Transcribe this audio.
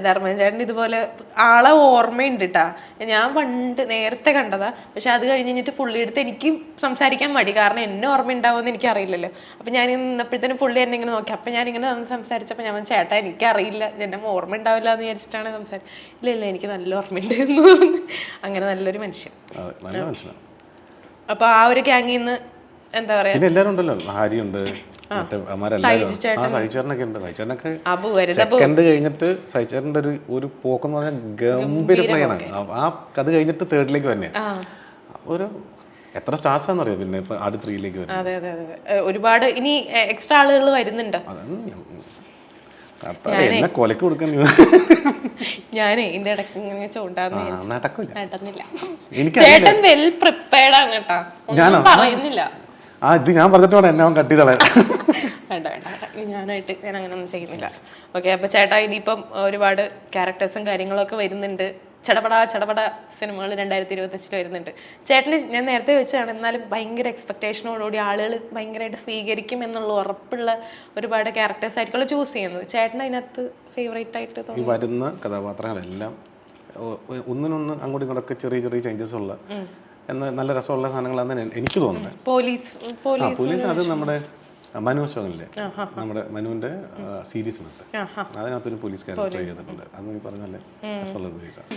ധർമ്മൻ ചേട്ടൻ ഇതുപോലെ ആളെ ഓർമ്മയുണ്ട് കേട്ടാ. ഞാൻ പണ്ട് നേരത്തെ കണ്ടതാ, പക്ഷെ അത് കഴിഞ്ഞിട്ട് പുള്ളിയെടുത്ത് എനിക്ക് സംസാരിക്കാൻ മടി, കാരണം എന്നെ ഓർമ്മ ഉണ്ടാവുമെന്ന് എനിക്ക് അറിയില്ലല്ലോ. അപ്പൊ ഞാൻ നിന്നപ്പോഴത്തേനും പുള്ളി എന്നെ ഇങ്ങനെ നോക്കി. അപ്പൊ ഞാനിങ്ങനെ സംസാരിച്ചപ്പോൾ ഞാൻ ചേട്ടാ എനിക്കറിയില്ല, എന്നെ ഓർമ്മ ഉണ്ടാവില്ല എന്ന് വിചാരിച്ചിട്ടാണ് ഇല്ല ഇല്ല എനിക്ക് നല്ല ഓർമ്മയുണ്ട് എന്ന് പറഞ്ഞു. അങ്ങനെ നല്ലൊരു മനുഷ്യൻ. അപ്പൊ ആ ഒരു ഗ്യാങ്ങിൽ നിന്ന് എന്താ പറയാ, എല്ലാരും ഉണ്ടല്ലോ, ഹാരിയുണ്ട്, സെക്കൻഡ് കഴിഞ്ഞിട്ട് സൈചേട്ടന്റെ ഒരു പോക്കെന്ന് പറഞ്ഞാൽ ഗംഭീര പ്ലേ ആണ്. ആ കഥ കഴിഞ്ഞിട്ട് തേർഡിലേക്ക് തന്നെ ഒരു എത്ര സ്റ്റാർസ് ആണെന്നറിയോ. പിന്നെ ഇപ്പൊ ആട് 3ലേക്ക് വരും. അതെ അതെ അതെ, ഒരുപാട് ഇനി എക്സ്ട്രാ ആളുകൾ വരുന്നുണ്ടോ? എന്നെ കൊലക്ക് കൊടുക്കാൻ ഞാനേ ഇതിന്റെ ഇടയ്ക്ക് ഇങ്ങനെ ചോണ്ടാന്ന് നടന്നില്ല. ചേട്ടൻ വെൽ പ്രിപ്പയർഡ് ആണ് കേട്ടാ, ഒന്നും പറയുന്നില്ല. ഇത് ഞാൻ പറഞ്ഞിട്ട് എന്നെ അവൻ കട്ട് ചെയ്തളെ. വേണ്ട ഞാനായിട്ട് ഞാൻ അങ്ങനെ ഒന്നും ചെയ്യുന്നില്ല. ഓക്കെ, അപ്പൊ ചേട്ടാ ഇനിയിപ്പം ഒരുപാട് ക്യാരക്ടേഴ്സും കാര്യങ്ങളൊക്കെ വരുന്നുണ്ട്. ചടപട സിനിമകൾ 2025 വരുന്നുണ്ട്. ചേട്ടന് ഞാൻ നേരത്തെ വെച്ചാണ്, എന്നാലും ഭയങ്കര എക്സ്പെക്ടേഷനോടുകൂടി ആളുകൾ ഭയങ്കരമായിട്ട് സ്വീകരിക്കും എന്നുള്ള ഉറപ്പുള്ള ഒരുപാട് ക്യാരക്ടേഴ്സ് ആയിരിക്കും ചൂസ് ചെയ്യുന്നത്. ചേട്ടൻ അതിനകത്ത് ഫേവറേറ്റ് ആയിട്ട് ഈ വരുന്ന കഥാപാത്രങ്ങളെല്ലാം ഒന്നിനൊന്ന് അങ്ങോട്ടും ഇങ്ങോട്ടൊക്കെ ചെറിയ ചെറിയ ചേഞ്ചസ് ഉള്ള നല്ല രസമുള്ള സാധനങ്ങളാണ് എനിക്ക് തോന്നുന്നത്. പോലീസ് അത് നമ്മുടെ മനു അശോകനില്ലേ, നമ്മുടെ മനുവിന്റെ സീരീസിനകത്ത് അതിനകത്തൊരു പോലീസ് ക്യാരക്ടർ ചെയ്തിട്ടുണ്ട്. അത് പറഞ്ഞല്ലേ രസമുള്ള പോലീസാണ്.